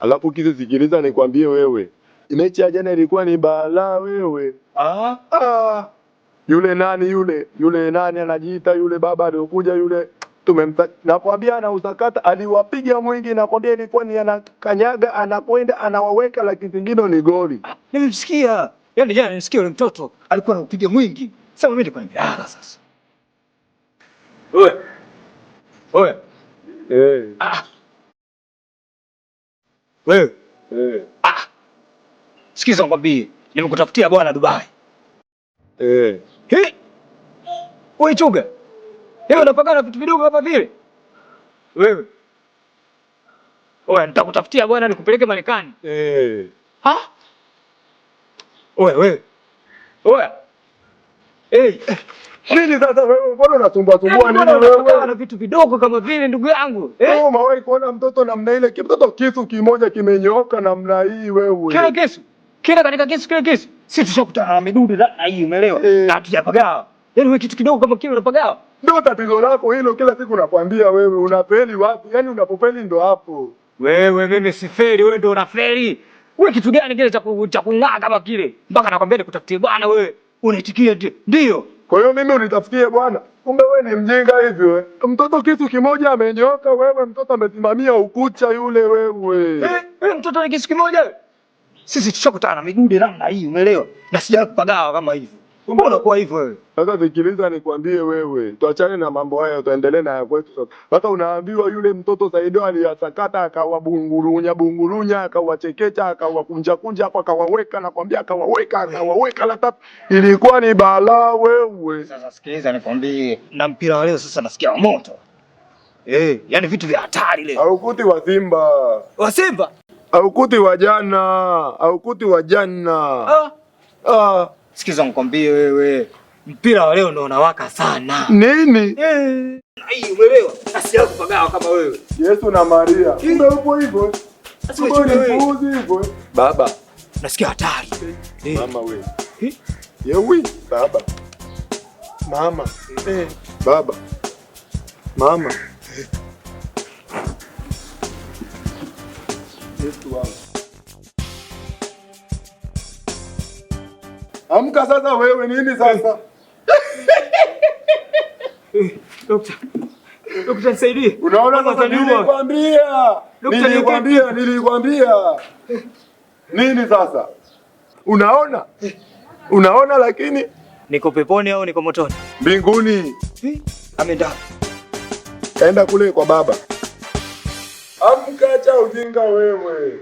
Alafu kizi sikiliza nikwambie wewe. Mechi ya jana ilikuwa ni balaa wewe. Yule nani anajiita yule baba aliyokuja yule nakwambia ana usakata aliwapiga mwingi, nakwambia ilikuwa ni anakanyaga anakwenda anawaweka, lakini kingine ni goli. Nimesikia. Yaani jana nisikia yule mtoto alikuwa anapiga mwingi. Sasa mimi nikwambia sasa. Oe. Wewe. Sikiza nikwambie, nimekutafutia bwana Dubai. Wewe chuga. Wewe unapakana vitu vidogo hapa vile. Wewe. Oe, nitakutafutia bwana nikupeleke Marekani. Wewe. Nini sasa wewe? Mbona unasumbua nini wewe? Na vitu vidogo kama vile ndugu yangu. Umewahi kuona mtoto namna ile? Mtoto kisu kimoja kimenyooka namna hii wewe. Kila katika kisu. Sisi tushakutana na midudu na hii umeelewa? Na hatujapagawa. Yaani wewe kitu kidogo kama kile unapagawa. Ndio tatizo lako hilo, kila siku nakwambia wewe unafeli wapi? Yaani unapofeli ndo hapo. Wewe mimi sifeli, wewe ndio unafeli. Wewe kitu gani kile cha kung'aa kama kile? Mpaka nakwambia nikutafutie bwana wewe. Unaitikia ndio. Kwa hiyo mimi unitafutie bwana? Kumbe wewe ni mjinga hivi wewe. Mtoto kisu kimoja amenyoka, wewe mtoto amesimamia ukucha yule wewe. Mtoto ni kisu kimoja. Sisi tushakutana na midude namna hii umeelewa? Na sijakupagawa kama hivyo. Mbona kwa hivyo wewe? Sasa sikiliza nikwambie wewe. Tuachane na mambo haya, tuendelee na kwetu sasa. Sasa unaambiwa yule mtoto Saido aliyasakata akawabungurunya, akawachekecha, akawakunja hapo, akawaweka, nakwambia akawaweka la tatu. Ilikuwa ni balaa wewe. Sasa sikiliza nikwambie. Na mpira wa leo sasa nasikia moto. Yaani vitu vya hatari leo. Haukuti wa Simba. Wa Simba? Haukuti wa jana. Sikiza nikwambie wewe. Mpira wa leo ndio unawaka sana. Nini? Umeelewa? Asiya kupagawa kama wewe. Yesu na Maria. Kumbe upo hivyo. Hivyo. Baba, nasikia hatari. Mama wewe. Yewi, baba. Mama. Baba. Mama. Yesu wangu. Amka sasa wewe, nini sasa? Dokta nisaidie. Unaona sasa nilikwambia. Nini sasa? Unaona lakini niko peponi au niko motoni? Mbinguni. Ameenda. Kaenda kule kwa baba. Amka, acha ujinga wewe.